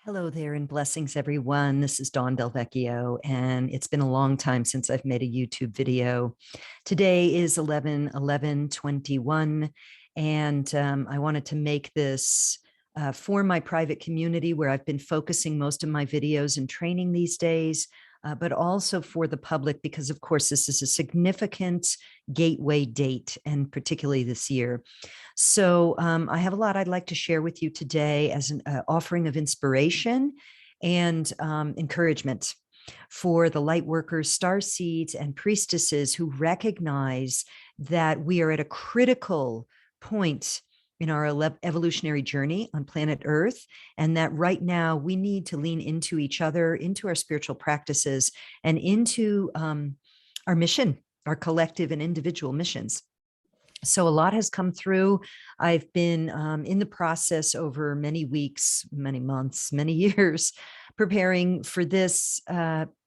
Hello there and blessings, everyone. This is Dawn Del Vecchio, and it's been a long time since I've made a YouTube video. Today is 11/11/21, and I wanted to make this for my private community where I've been focusing most of my videos and training these days, but also for the public because, of course, this is a significant gateway date, and particularly this year. So I have a lot I'd like to share with you today as an offering of inspiration and encouragement for the light workers, star seeds, and priestesses who recognize that we are at a critical point in our evolutionary journey on planet Earth, and that right now we need to lean into each other, into our spiritual practices, and into our mission, our collective and individual missions. So a lot has come through. I've been in the process over many weeks, many months, many years, preparing for this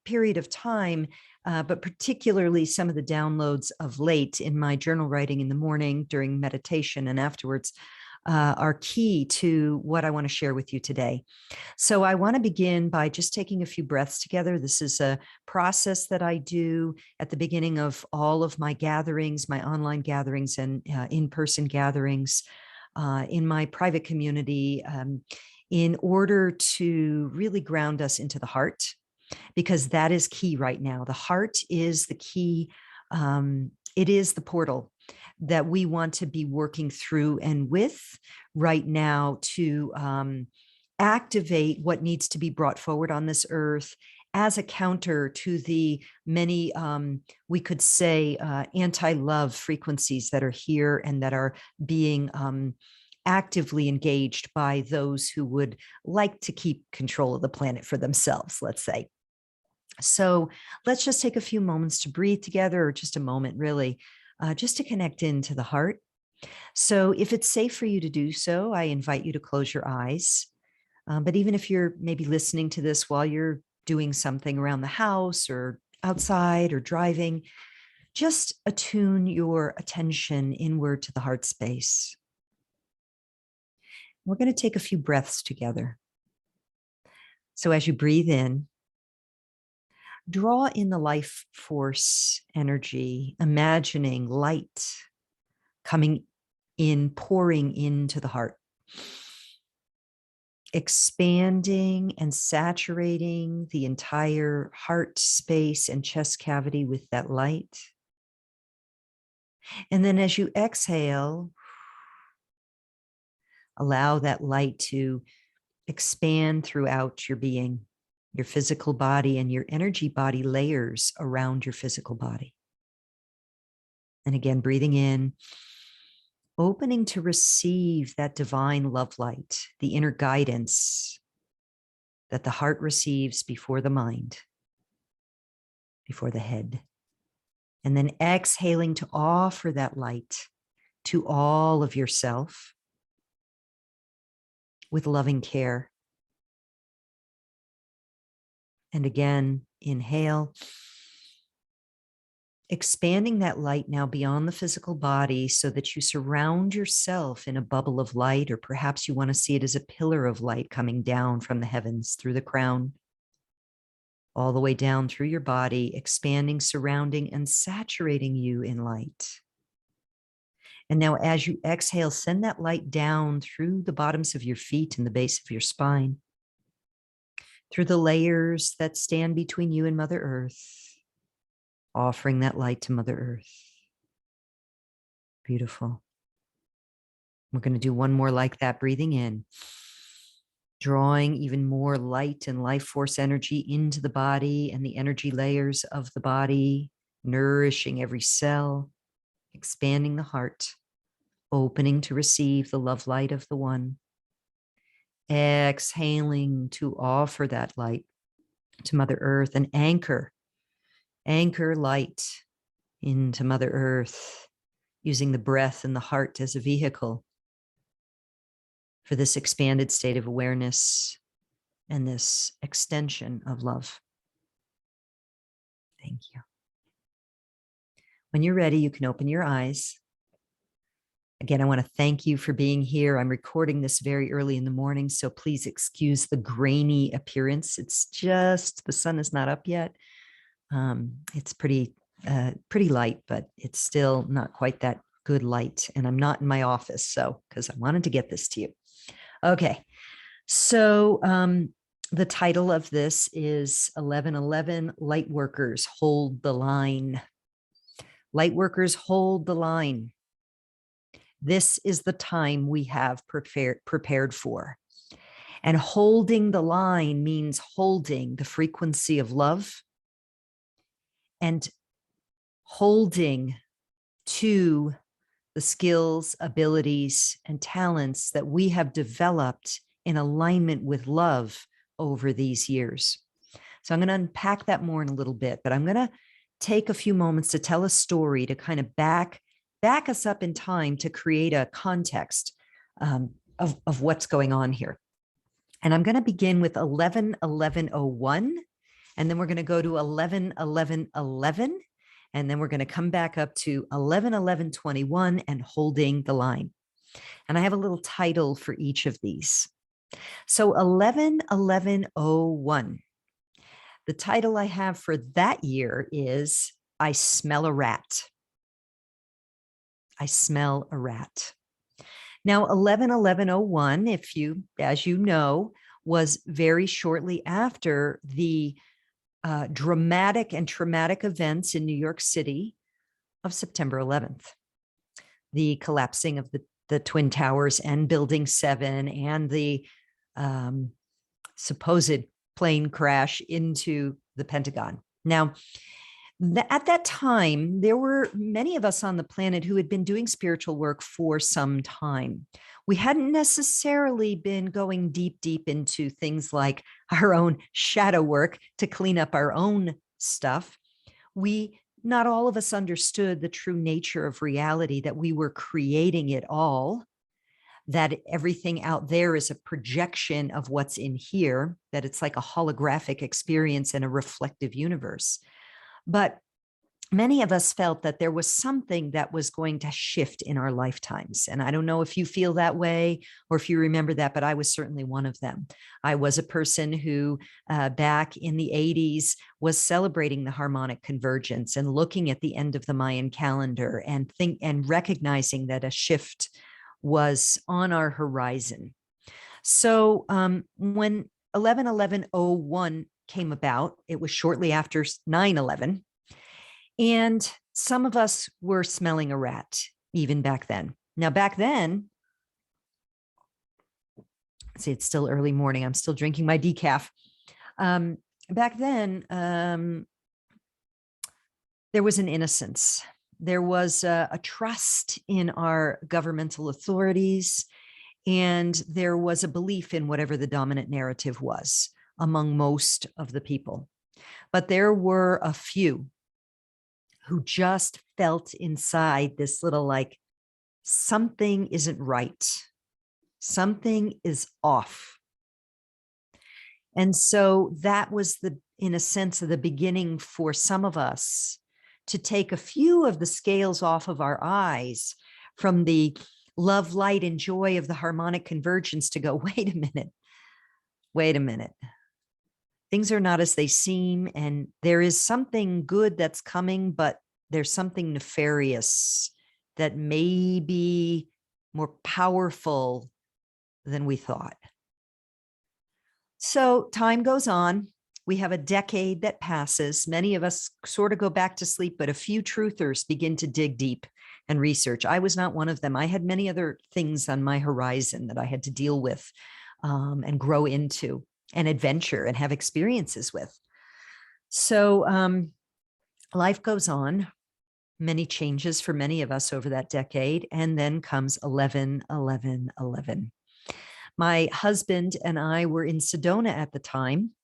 period of time, but particularly some of the downloads of late in my journal writing in the morning, during meditation, and afterwards are key to what I want to share with you today. So I want to begin by just taking a few breaths together. This is a process that I do at the beginning of all of my gatherings, my online gatherings and in-person gatherings in my private community, in order to really ground us into the heart, because that is key right now. The heart is the key. It is the portal that we want to be working through and with right now to activate what needs to be brought forward on this earth as a counter to the many, we could say, anti-love frequencies that are here and that are being actively engaged by those who would like to keep control of the planet for themselves, let's say. So let's just take a few moments to breathe together, or just a moment really, just to connect into the heart. So if it's safe for you to do so, I invite you to close your eyes. But even if you're maybe listening to this while you're doing something around the house or outside or driving, just attune your attention inward to the heart space. We're going to take a few breaths together. So as you breathe in, draw in the life force energy, imagining light coming in, pouring into the heart, expanding and saturating the entire heart space and chest cavity with that light. And then as you exhale, allow that light to expand throughout your being, your physical body and your energy body layers around your physical body. And again, breathing in, opening to receive that divine love light, the inner guidance that the heart receives before the mind, before the head. And then exhaling to offer that light to all of yourself with loving care. And again, inhale, expanding that light now beyond the physical body so that you surround yourself in a bubble of light, or perhaps you want to see it as a pillar of light coming down from the heavens through the crown, all the way down through your body, expanding, surrounding, and saturating you in light. And now as you exhale, send that light down through the bottoms of your feet and the base of your spine, through the layers that stand between you and Mother Earth, offering that light to Mother Earth. Beautiful. We're going to do one more like that, breathing in, drawing even more light and life force energy into the body and the energy layers of the body, nourishing every cell, expanding the heart, opening to receive the love light of the one. Exhaling to offer that light to Mother Earth and anchor light into Mother Earth, using the breath and the heart as a vehicle for this expanded state of awareness and this extension of love. Thank you. When you're ready, you can open your eyes. Again, I want to thank you for being here. I'm recording this very early in the morning, so please excuse the grainy appearance. It's just the sun is not up yet. It's pretty light, but it's still not quite that good light. And I'm not in my office, so because I wanted to get this to you. Okay, so the title of this is 11:11 Light Workers Hold the Line. Light workers hold the line. This is the time we have prepared for. And holding the line means holding the frequency of love and holding to the skills, abilities, and talents that we have developed in alignment with love over these years. So I'm going to unpack that more in a little bit, but I'm going to take a few moments to tell a story to kind of back us up in time to create a context of what's going on here. And I'm going to begin with 11:11:01, and then we're going to go to 11:11:11, and then we're going to come back up to 11:11:21 and holding the line. And I have a little title for each of these. So 11:11:01. The title I have for that year is I Smell a Rat. I smell a rat. Now, 11:11:01, as you know, was very shortly after the dramatic and traumatic events in New York City of September 11th, the collapsing of the Twin Towers and Building 7 and the supposed plane crash into the Pentagon. Now, at that time, there were many of us on the planet who had been doing spiritual work for some time. We hadn't necessarily been going deep into things like our own shadow work to clean up our own stuff. Not all of us understood the true nature of reality, that we were creating it all, that everything out there is a projection of what's in here, that it's like a holographic experience in a reflective universe. But many of us felt that there was something that was going to shift in our lifetimes. And I don't know if you feel that way or if you remember that, but I was certainly one of them. I was a person who back in the 80s was celebrating the harmonic convergence and looking at the end of the Mayan calendar and recognizing that a shift was on our horizon. So when 11:11:01 came about, it was shortly after 9/11. And some of us were smelling a rat even back then. Now, back then, see, it's still early morning. I'm still drinking my decaf. Back then, there was an innocence. There was a trust in our governmental authorities, and there was a belief in whatever the dominant narrative was among most of the people. But there were a few who just felt inside this little like, something isn't right. Something is off. And so that was in a sense, of the beginning for some of us to take a few of the scales off of our eyes from the love, light, and joy of the harmonic convergence to go, wait a minute. Things are not as they seem, and there is something good that's coming, but there's something nefarious that may be more powerful than we thought. So time goes on. We have a decade that passes. Many of us sort of go back to sleep, but a few truthers begin to dig deep and research. I was not one of them. I had many other things on my horizon that I had to deal with and grow into and adventure and have experiences with. So life goes on, many changes for many of us over that decade. And then comes 11:11:11. My husband and I were in Sedona at the time,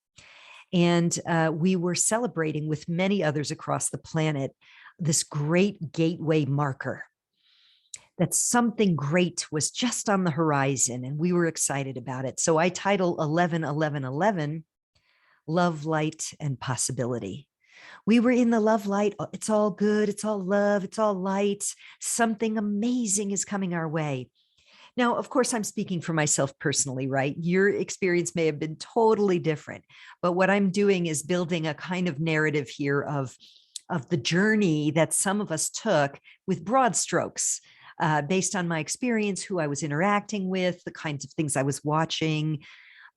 and we were celebrating with many others across the planet this great gateway marker, that something great was just on the horizon, and we were excited about it. So I title 11:11:11 Love, Light, and Possibility. We were in the love light. It's all good. It's all love. It's all light. Something amazing is coming our way. Now, of course, I'm speaking for myself personally, right? Your experience may have been totally different, but what I'm doing is building a kind of narrative here of the journey that some of us took with broad strokes, based on my experience, who I was interacting with, the kinds of things I was watching.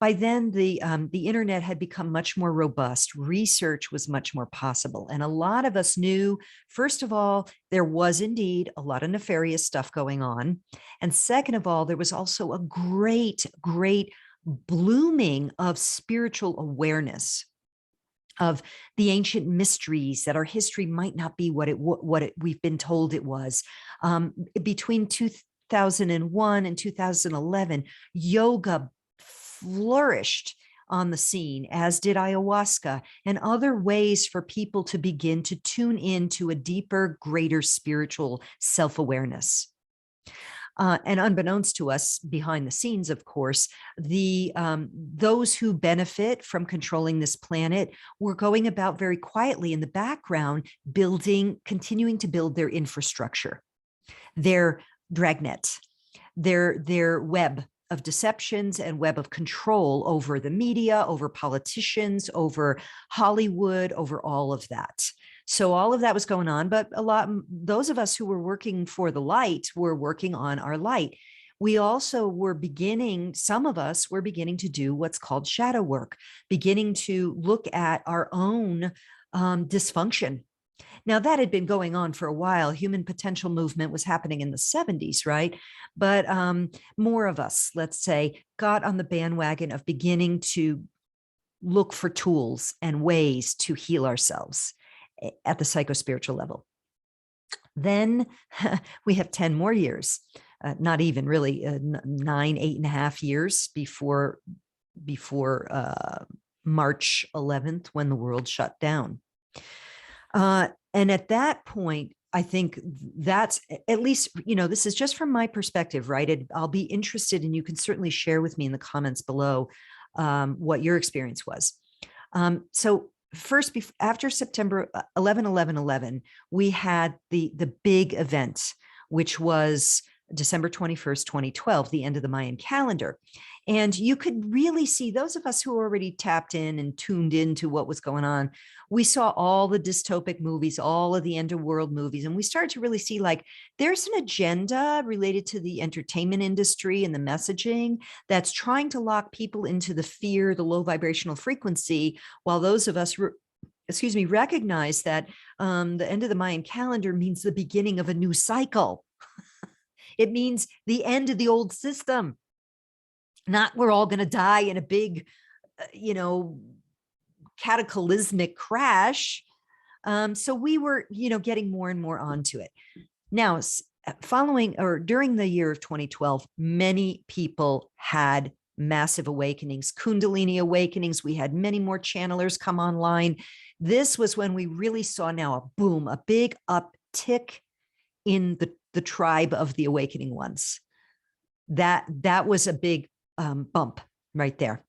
By then, the internet had become much more robust. Research was much more possible. And a lot of us knew, first of all, there was indeed a lot of nefarious stuff going on. And second of all, there was also a great, great blooming of spiritual awareness of the ancient mysteries that our history might not be we've been told it was. Between 2001 and 2011, yoga flourished on the scene, as did ayahuasca and other ways for people to begin to tune into a deeper, greater spiritual self-awareness. And unbeknownst to us behind the scenes, of course, those who benefit from controlling this planet were going about very quietly in the background, continuing to build their infrastructure, their dragnet, their web of deceptions and web of control over the media, over politicians, over Hollywood, over all of that. So all of that was going on, but those of us who were working for the light were working on our light. We also were some of us were beginning to do what's called shadow work, beginning to look at our own dysfunction. Now, that had been going on for a while. Human potential movement was happening in the 70s, right? But more of us, let's say, got on the bandwagon of beginning to look for tools and ways to heal ourselves at the psychospiritual level. Then we have 10 more years, not even really 9, 8.5 years before March 11th, when the world shut down. And at that point, I think that's, at least, this is just from my perspective, right? I'll be interested, and you can certainly share with me in the comments below what your experience was. So first, after September 11/11/11, we had the big event, which was December 21st, 2012, the end of the Mayan calendar. And you could really see, those of us who already tapped in and tuned into what was going on, we saw all the dystopic movies, all of the end of world movies, and we started to really see, like, there's an agenda related to the entertainment industry and the messaging that's trying to lock people into the fear, the low vibrational frequency, while those of us recognize that the end of the Mayan calendar means the beginning of a new cycle. It means the end of the old system. Not we're all going to die in a big, cataclysmic crash. So we were, getting more and more onto it. Now, during the year of 2012, many people had massive awakenings, Kundalini awakenings. We had many more channelers come online. This was when we really saw now a boom, a big uptick in the tribe of the awakening ones. That was a big bump right there.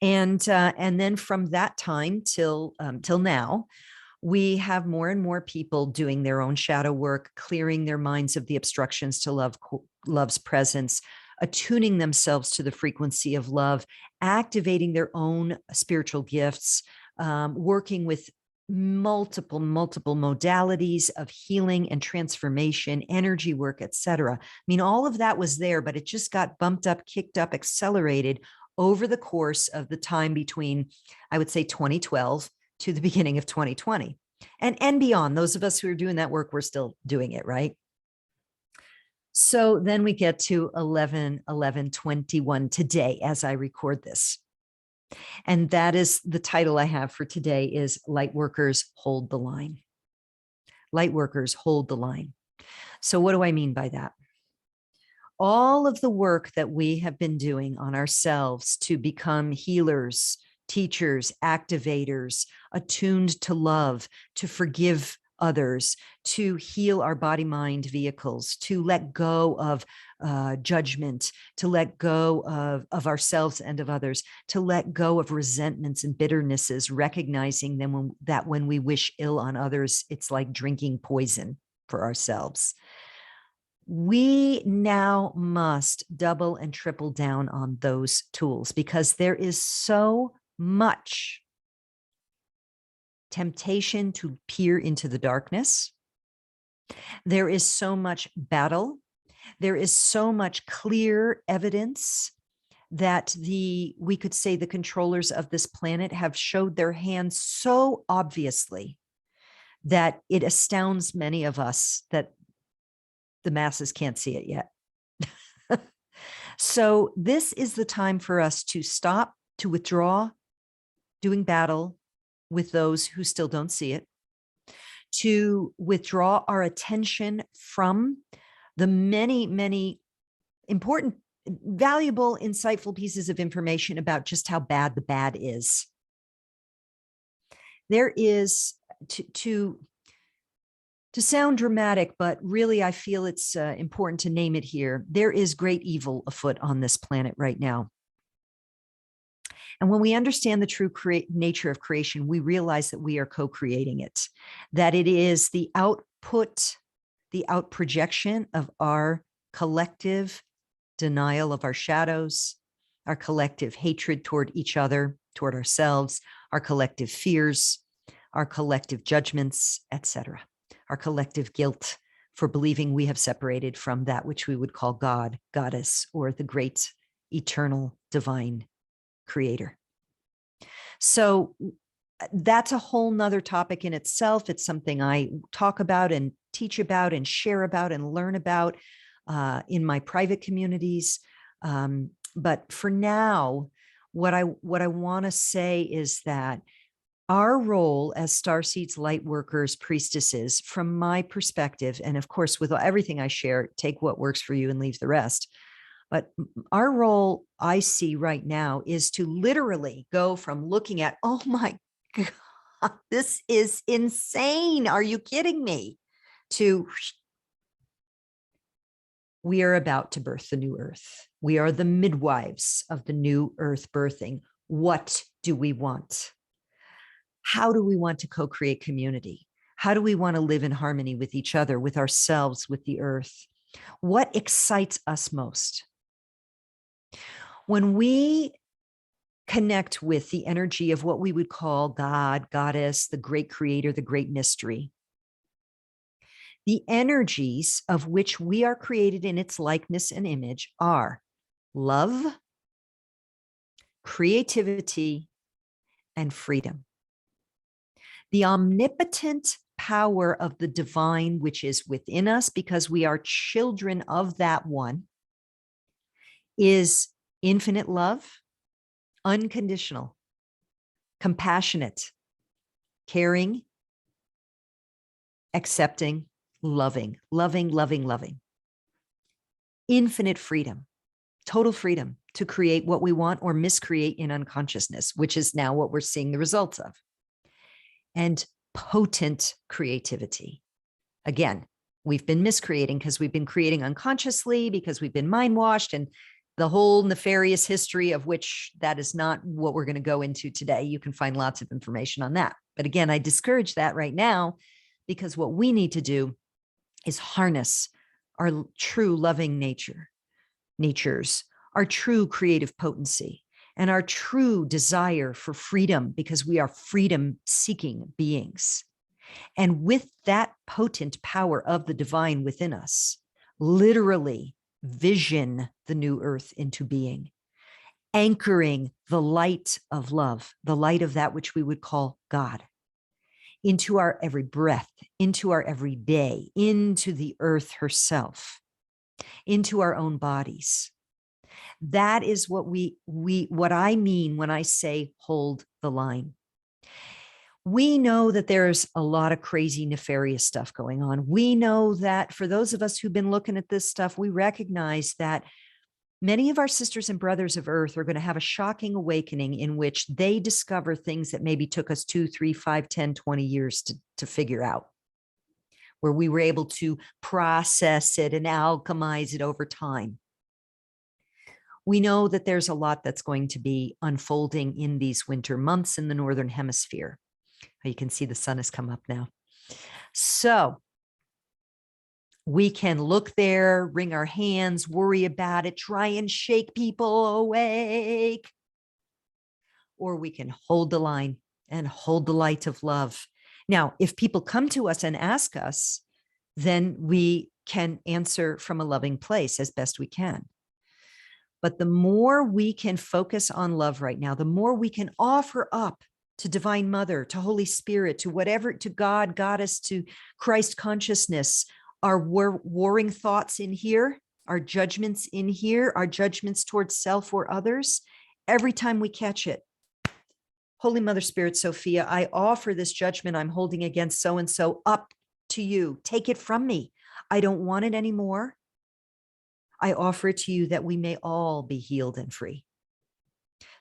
And then from that time till now, we have more and more people doing their own shadow work, clearing their minds of the obstructions to love's presence, attuning themselves to the frequency of love, activating their own spiritual gifts, working with multiple modalities of healing and transformation, energy work, etc. I mean, all of that was there, but it just got bumped up, kicked up, accelerated over the course of the time between, I would say, 2012 to the beginning of 2020 and beyond. Those of us who are doing that work, we're still doing it, right? So then we get to 11/11/21 today, as I record this. And that is the title I have for today, is Lightworkers Hold the Line. Lightworkers hold the line. So what do I mean by that? All of the work that we have been doing on ourselves to become healers, teachers, activators, attuned to love, to forgive others, to heal our body-mind vehicles, to let go of judgment, to let go of ourselves and of others, to let go of resentments and bitternesses, recognizing them that when we wish ill on others, it's like drinking poison for ourselves. We now must double and triple down on those tools, because there is so much temptation to peer into the darkness. There is so much battle. There is so much clear evidence that we could say the controllers of this planet have showed their hands so obviously that it astounds many of us that the masses can't see it yet. So this is the time for us to stop, to withdraw doing battle with those who still don't see it, to withdraw our attention from the many, many important, valuable, insightful pieces of information about just how bad the bad is. There is, to sound dramatic, but really I feel it's important to name it here, there is great evil afoot on this planet right now. And when we understand the true nature of creation, we realize that we are co-creating it, that it is the output, the out projection of our collective denial of our shadows, our collective hatred toward each other, toward ourselves, our collective fears, our collective judgments, etc., our collective guilt for believing we have separated from that which we would call God, Goddess, or the great eternal divine creator. So that's a whole nother topic in itself. It's something I talk about and teach about and share about and learn about in my private communities. But for now, what I want to say is that our role as starseeds, light workers, priestesses, from my perspective, and of course, with everything I share, take what works for you and leave the rest. But our role I see right now is to literally go from looking at, oh my God, this is insane. Are you kidding me? To we are about to birth the new earth. We are the midwives of the new earth birthing. What do we want? How do we want to co-create community? How do we want to live in harmony with each other, with ourselves, with the earth? What excites us most? When we connect with the energy of what we would call God, Goddess, the great creator, the great mystery, the energies of which we are created in its likeness and image are love, creativity, and freedom. The omnipotent power of the divine, which is within us because we are children of that one, is infinite love, unconditional, compassionate, caring, accepting, loving, loving, loving, loving. Infinite freedom, total freedom to create what we want or miscreate in unconsciousness, which is now what we're seeing the results of. And potent creativity. Again, we've been miscreating because we've been creating unconsciously, because we've been mind washed, and the whole nefarious history of which that is not what we're going to go into today. You can find lots of information on that. But again, I discourage that right now, because what we need to do is harness our true loving natures, our true creative potency, and our true desire for freedom, because we are freedom-seeking beings. And with that potent power of the divine within us, literally vision the new earth into being, anchoring the light of love, the light of that which we would call God, into our every breath, into our every day, into the earth herself, into our own bodies. That is what what I mean when I say hold the line. We know that there's a lot of crazy, nefarious stuff going on. We know that for those of us who've been looking at this stuff, we recognize that many of our sisters and brothers of Earth are going to have a shocking awakening in which they discover things that maybe took us 2, 3, 5, 10, 20 years to figure out. where we were able to process it and alchemize it over time. We know that there's a lot that's going to be unfolding in these winter months in the Northern Hemisphere. You can see the sun has come up now. So we can look there, wring our hands, worry about it, try and shake people awake. Or we can hold the line and hold the light of love. Now, if people come to us and ask us, then we can answer from a loving place as best we can. But the more we can focus on love right now, the more we can offer up to Divine Mother, to Holy Spirit, to whatever, to God, Goddess, to Christ consciousness, our warring thoughts in here, our judgments in here, our judgments towards self or others, every time we catch it. Holy Mother Spirit Sophia, I offer this judgment I'm holding against so-and-so up to you. Take it from me. I don't want it anymore. I offer it to you that we may all be healed and free.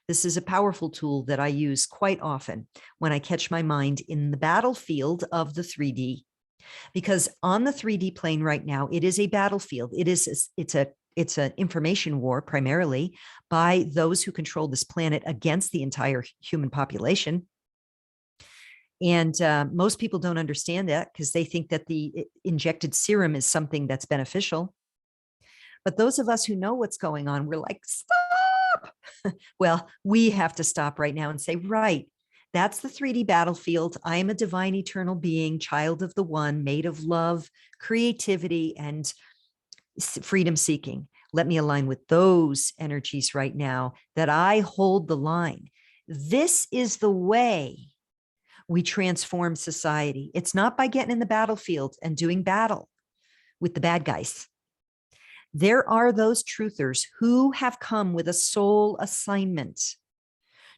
This is a powerful tool that I use quite often when I catch my mind in the battlefield of the 3D. Because on the 3D plane right now, it is a battlefield. It's an information war primarily by those who control this planet against the entire human population. And most people don't understand that because they think that the injected serum is something that's beneficial. But those of us who know what's going on, we're like, stop. Well, we have to stop right now and say, right, that's the 3D battlefield. I am a divine eternal being, child of the one, made of love, creativity, and freedom seeking. Let me align with those energies right now that I hold the line. This is the way we transform society. It's not by getting in the battlefield and doing battle with the bad guys. There are those truthers who have come with a soul assignment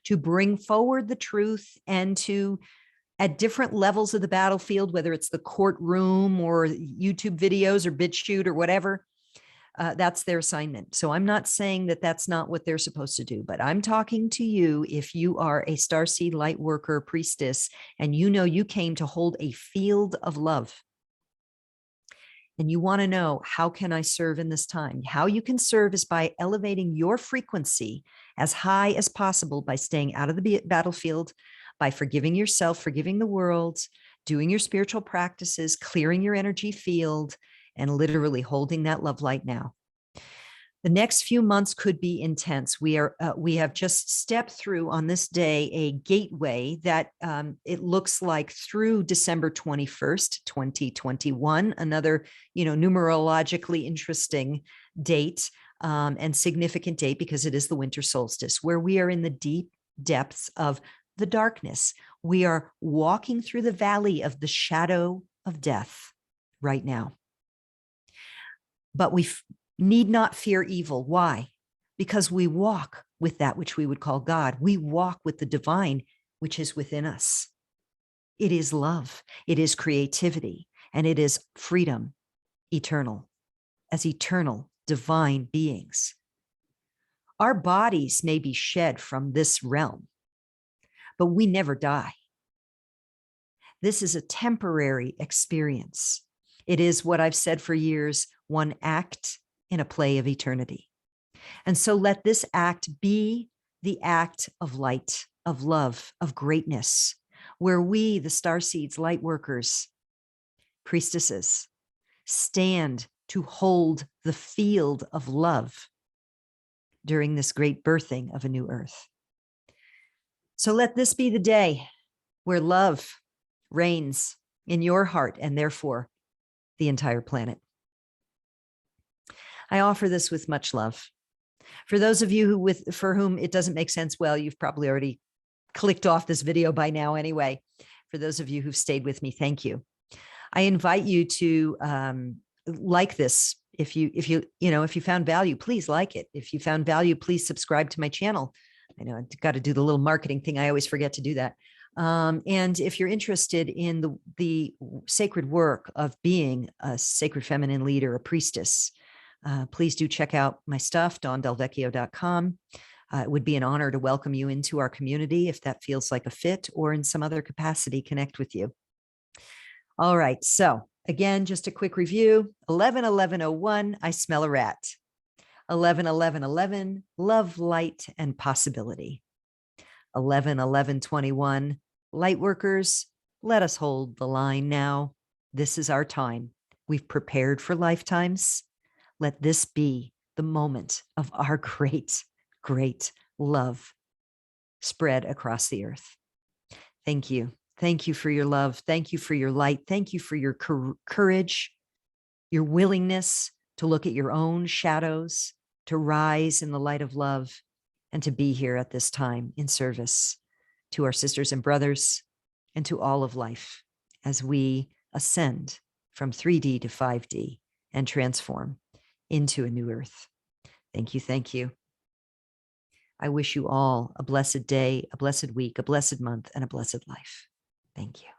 to bring forward the truth and to, at different levels of the battlefield, whether it's the courtroom or YouTube videos or BitChute or whatever, that's their assignment. So I'm not saying that that's not what they're supposed to do, but I'm talking to you if you are a starseed light worker, priestess, and you know you came to hold a field of love. And you want to know, how can I serve in this time? How you can serve is by elevating your frequency as high as possible, by staying out of the battlefield, by forgiving yourself, forgiving the world, doing your spiritual practices, clearing your energy field, and literally holding that love light now. The next few months could be intense. We have just stepped through on this day a gateway that it looks like through December 21st, 2021, another, numerologically interesting date and significant date because it is the winter solstice, where we are in the deep depths of the darkness. We are walking through the valley of the shadow of death right now. But we need not fear evil. Why? Because we walk with that which we would call God. We walk with the divine, which is within us. It is love. It is creativity. And it is freedom, eternal, as eternal divine beings. Our bodies may be shed from this realm, but we never die. This is a temporary experience. It is what I've said for years, one act in a play of eternity. And so let this act be the act of light, of love, of greatness, where we, the starseeds, light workers, priestesses, stand to hold the field of love during this great birthing of a new earth. So let this be the day where love reigns in your heart and therefore the entire planet. I offer this with much love. For those of you for whom it doesn't make sense, well, you've probably already clicked off this video by now anyway. For those of you who've stayed with me, thank you. I invite you to like this. If you found value, please like it. If you found value, please subscribe to my channel. I know I've got to do the little marketing thing. I always forget to do that. And if you're interested in the sacred work of being a sacred feminine leader, a priestess, please do check out my stuff, dawndelvecchio.com. It would be an honor to welcome you into our community if that feels like a fit, or in some other capacity, connect with you. All right. So Again, just a quick review. 11-11-01, I smell a rat. 11-11-11, love, light, and possibility. 11-11-21, light workers, let us hold the line now. This is our time. We've prepared for lifetimes. Let this be the moment of our great, great love spread across the earth. Thank you. Thank you for your love. Thank you for your light. Thank you for your courage, your willingness to look at your own shadows, to rise in the light of love, and to be here at this time in service to our sisters and brothers and to all of life as we ascend from 3D to 5D and transform into a new earth. Thank you. Thank you. I wish you all a blessed day, a blessed week, a blessed month, and a blessed life. Thank you.